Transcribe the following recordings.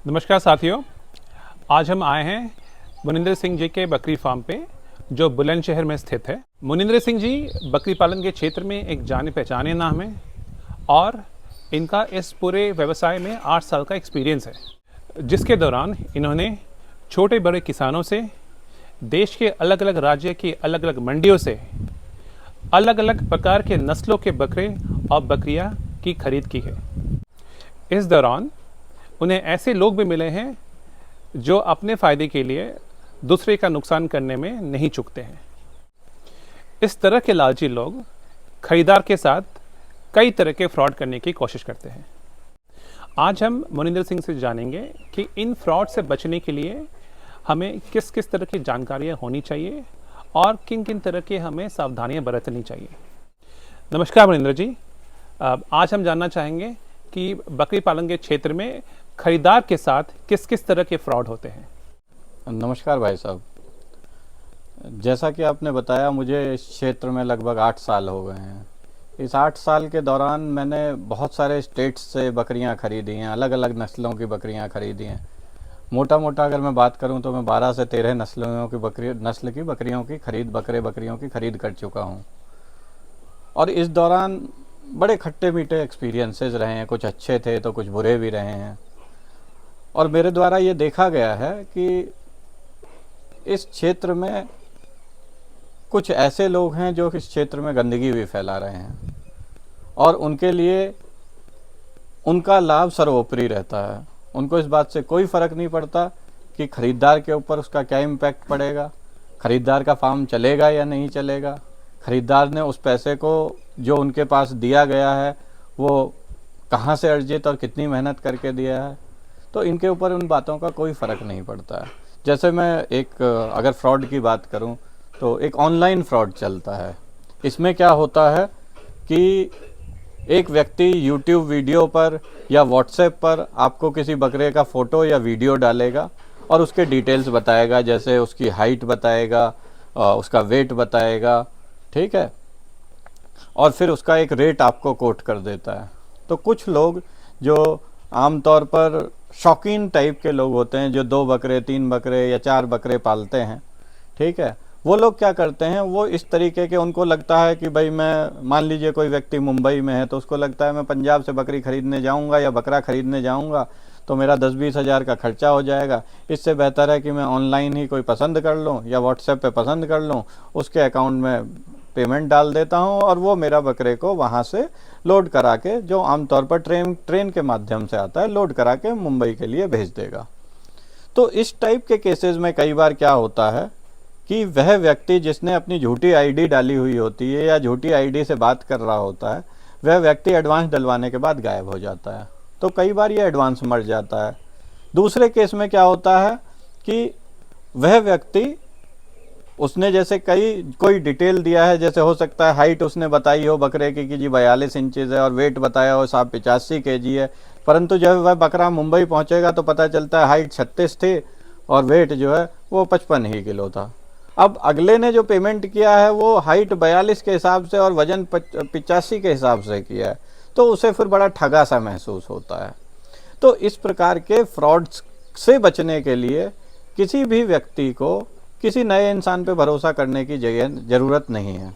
नमस्कार साथियों, आज हम आए हैं मुनिंदर सिंह जी के बकरी फार्म पे जो बुलंदशहर में स्थित है। मुनिंदर सिंह जी बकरी पालन के क्षेत्र में एक जाने पहचाने नाम है और इनका इस पूरे व्यवसाय में 8 साल का एक्सपीरियंस है, जिसके दौरान इन्होंने छोटे बड़े किसानों से, देश के अलग अलग राज्य की अलग अलग मंडियों से अलग अलग प्रकार के नस्लों के बकरे और बकरियां की खरीद की है। इस दौरान उन्हें ऐसे लोग भी मिले हैं जो अपने फ़ायदे के लिए दूसरे का नुकसान करने में नहीं चूकते हैं। इस तरह के लालची लोग खरीदार के साथ कई तरह के फ्रॉड करने की कोशिश करते हैं। आज हम मुनिंदर सिंह से जानेंगे कि इन फ्रॉड से बचने के लिए हमें किस किस तरह की जानकारियाँ होनी चाहिए और किन किन तरह की हमें सावधानियाँ बरतनी चाहिए। नमस्कार मुनिंदर जी, आज हम जानना चाहेंगे कि बकरी पालन के क्षेत्र में खरीदार के साथ किस किस तरह के फ्रॉड होते हैं। नमस्कार भाई साहब, जैसा कि आपने बताया मुझे इस क्षेत्र में लगभग 8 साल हो गए हैं। इस 8 साल के दौरान मैंने बहुत सारे स्टेट्स से बकरियां खरीदी हैं, अलग अलग नस्लों की बकरियां खरीदी हैं। मोटा मोटा अगर मैं बात करूं तो मैं 12 से 13 नस्ल की बकरियों की खरीद कर चुका हूं। और इस दौरान बड़े खट्टे मीठे एक्सपीरियंसेस रहे हैं, कुछ अच्छे थे तो कुछ बुरे भी रहे हैं। और मेरे द्वारा ये देखा गया है कि इस क्षेत्र में कुछ ऐसे लोग हैं जो इस क्षेत्र में गंदगी भी फैला रहे हैं और उनके लिए उनका लाभ सर्वोपरि रहता है। उनको इस बात से कोई फ़र्क नहीं पड़ता कि खरीदार के ऊपर उसका क्या इम्पैक्ट पड़ेगा, खरीदार का फार्म चलेगा या नहीं चलेगा, खरीदार ने उस पैसे को जो उनके पास दिया गया है वो कहाँ से अर्जित और कितनी मेहनत करके दिया है। तो इनके ऊपर उन बातों का कोई फ़र्क नहीं पड़ता है। जैसे मैं अगर फ्रॉड की बात करूं तो एक ऑनलाइन फ्रॉड चलता है। इसमें क्या होता है कि एक व्यक्ति यूट्यूब वीडियो पर या व्हाट्सएप पर आपको किसी बकरे का फ़ोटो या वीडियो डालेगा और उसके डिटेल्स बताएगा, जैसे उसकी हाइट बताएगा, उसका वेट बताएगा, ठीक है, और फिर उसका एक रेट आपको कोट कर देता है। तो कुछ लोग जो आमतौर पर शौकीन टाइप के लोग होते हैं, जो 2 बकरे 3 बकरे या 4 बकरे पालते हैं, ठीक है, वो लोग क्या करते हैं, वो इस तरीके के, उनको लगता है कि भाई मैं, मान लीजिए कोई व्यक्ति मुंबई में है तो उसको लगता है मैं पंजाब से बकरी खरीदने जाऊंगा या बकरा खरीदने जाऊंगा तो मेरा 10-20 हज़ार का खर्चा हो जाएगा। इससे बेहतर है कि मैं ऑनलाइन ही कोई पसंद कर लूँ या व्हाट्सएप पे पसंद कर लूँ, उसके अकाउंट में पेमेंट डाल देता हूँ और वो मेरा बकरे को वहाँ से लोड करा के, जो आमतौर पर ट्रेन के माध्यम से आता है, लोड करा के मुंबई के लिए भेज देगा। तो इस टाइप के केसेस में कई बार क्या होता है कि वह व्यक्ति जिसने अपनी झूठी आईडी डाली हुई होती है या झूठी आईडी से बात कर रहा होता है, वह व्यक्ति एडवांस डलवाने के बाद गायब हो जाता है। तो कई बार ये एडवांस मर जाता है। दूसरे केस में क्या होता है कि वह व्यक्ति, उसने जैसे कोई डिटेल दिया है, जैसे हो सकता है हाइट उसने बताई हो बकरे की कि जी 42 इंचेस है और वेट बताया हो साहब 85 kg है, परंतु जब वह बकरा मुंबई पहुंचेगा तो पता चलता है हाइट 36 थी और वेट जो है वो 55 ही किलो था। अब अगले ने जो पेमेंट किया है वो हाइट 42 के हिसाब से और वजन 85 के हिसाब से किया है, तो उसे फिर बड़ा ठगा सा महसूस होता है। तो इस प्रकार के फ्रॉड्स से बचने के लिए किसी भी व्यक्ति को किसी नए इंसान पे भरोसा करने की ज़रूरत नहीं है।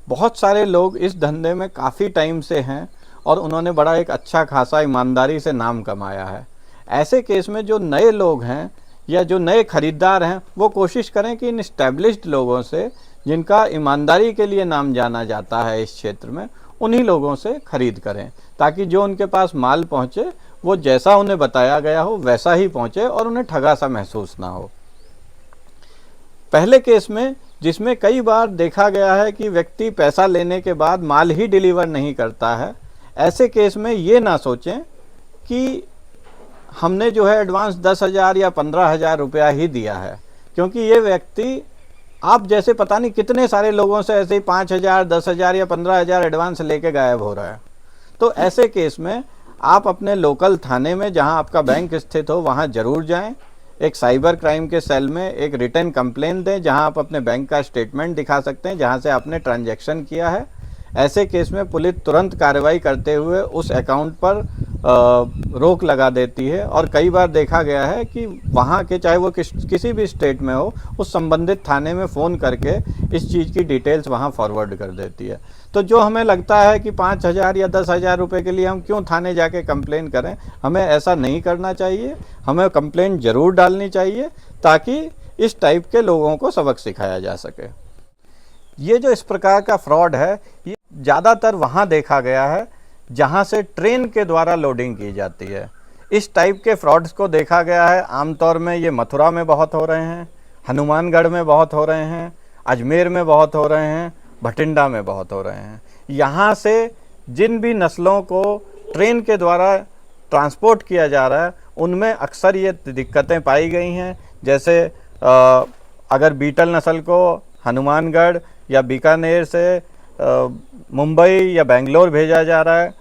बहुत सारे लोग इस धंधे में काफ़ी टाइम से हैं और उन्होंने बड़ा एक अच्छा खासा ईमानदारी से नाम कमाया है। ऐसे केस में जो नए लोग हैं या जो नए खरीदार हैं, वो कोशिश करें कि इन इस्टेब्लिश्ड लोगों से, जिनका ईमानदारी के लिए नाम जाना जाता है इस क्षेत्र में, उन्हीं लोगों से खरीद करें, ताकि जो उनके पास माल पहुँचे वो जैसा उन्हें बताया गया हो वैसा ही पहुँचे और उन्हें ठगा सा महसूस ना हो। पहले केस में, जिसमें कई बार देखा गया है कि व्यक्ति पैसा लेने के बाद माल ही डिलीवर नहीं करता है, ऐसे केस में ये ना सोचें कि हमने जो है एडवांस 10,000 या 15,000 रुपया ही दिया है, क्योंकि ये व्यक्ति आप जैसे पता नहीं कितने सारे लोगों से ऐसे ही 5,000, 10,000 या 15,000 एडवांस लेके गायब हो रहा है। तो ऐसे केस में आप अपने लोकल थाने में, जहां आपका बैंक स्थित हो, वहां जरूर जाएं। एक साइबर क्राइम के सेल में एक रिटर्न कंप्लेन दें, जहां आप अपने बैंक का स्टेटमेंट दिखा सकते हैं जहां से आपने ट्रांजैक्शन किया है। ऐसे केस में पुलिस तुरंत कार्रवाई करते हुए उस अकाउंट पर रोक लगा देती है। और कई बार देखा गया है कि वहाँ के, चाहे वो किसी भी स्टेट में हो, उस संबंधित थाने में फ़ोन करके इस चीज़ की डिटेल्स वहाँ फॉरवर्ड कर देती है। तो जो हमें लगता है कि 5,000 या 10,000 रुपये के लिए हम क्यों थाने जाके कंप्लेन करें, हमें ऐसा नहीं करना चाहिए। हमें कंप्लेन ज़रूर डालनी चाहिए ताकि इस टाइप के लोगों को सबक सिखाया जा सके। ये जो इस प्रकार का फ्रॉड है, ये ज़्यादातर वहाँ देखा गया है जहाँ से ट्रेन के द्वारा लोडिंग की जाती है। इस टाइप के फ्रॉड्स को देखा गया है आमतौर में ये मथुरा में बहुत हो रहे हैं, हनुमानगढ़ में बहुत हो रहे हैं, अजमेर में बहुत हो रहे हैं, भटिंडा में बहुत हो रहे हैं। यहाँ से जिन भी नस्लों को ट्रेन के द्वारा ट्रांसपोर्ट किया जा रहा है, उनमें अक्सर ये दिक्कतें पाई गई हैं। जैसे अगर बीटल नस्ल को हनुमानगढ़ या बीकानेर से मुंबई या बेंगलोर भेजा जा रहा है,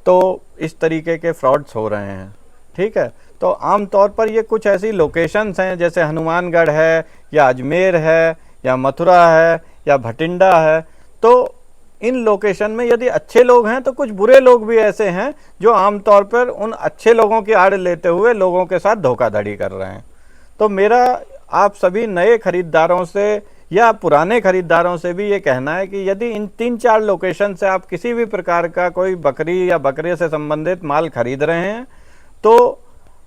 तो इस तरीके के फ्रॉड्स हो रहे हैं। ठीक है, तो आम तौर पर ये कुछ ऐसी लोकेशंस हैं, जैसे हनुमानगढ़ है या अजमेर है या मथुरा है या भटिंडा है। तो इन लोकेशन में यदि अच्छे लोग हैं तो कुछ बुरे लोग भी ऐसे हैं जो आमतौर पर उन अच्छे लोगों की आड़ लेते हुए लोगों के साथ धोखाधड़ी कर रहे हैं। तो मेरा आप सभी नए खरीदारों से या पुराने खरीदारों से भी ये कहना है कि यदि इन 3-4 लोकेशन से आप किसी भी प्रकार का कोई बकरी या बकरे से संबंधित माल खरीद रहे हैं, तो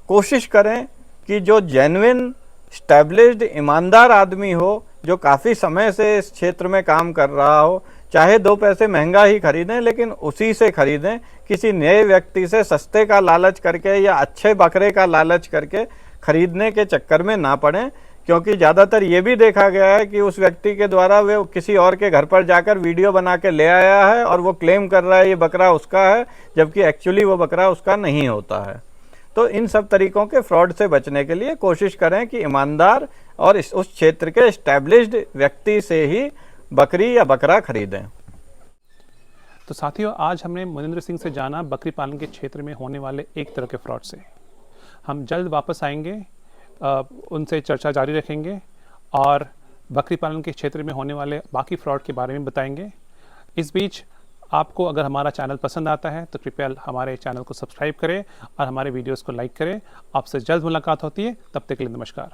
कोशिश करें कि जो जेन्युइन स्टैब्लिश्ड ईमानदार आदमी हो, जो काफ़ी समय से इस क्षेत्र में काम कर रहा हो, चाहे 2 पैसे महंगा ही खरीदें लेकिन उसी से खरीदें। किसी नए व्यक्ति से सस्ते का लालच करके या अच्छे बकरे का लालच करके खरीदने के चक्कर में ना पड़ें, क्योंकि ज़्यादातर ये भी देखा गया है कि उस व्यक्ति के द्वारा वे किसी और के घर पर जाकर वीडियो बना के ले आया है और वो क्लेम कर रहा है ये बकरा उसका है, जबकि एक्चुअली वो बकरा उसका नहीं होता है। तो इन सब तरीकों के फ्रॉड से बचने के लिए कोशिश करें कि ईमानदार और उस क्षेत्र के एस्टैब्लिश्ड व्यक्ति से ही बकरी या बकरा खरीदें। तो साथियों, आज हमने मुनिंद्र सिंह से जाना बकरी पालन के क्षेत्र में होने वाले एक तरह के फ्रॉड से। हम जल्द वापस आएंगे, उनसे चर्चा जारी रखेंगे और बकरी पालन के क्षेत्र में होने वाले बाकी फ्रॉड के बारे में बताएंगे। इस बीच आपको अगर हमारा चैनल पसंद आता है तो कृपया हमारे चैनल को सब्सक्राइब करें और हमारे वीडियोस को लाइक करें। आपसे जल्द मुलाकात होती है, तब तक के लिए नमस्कार।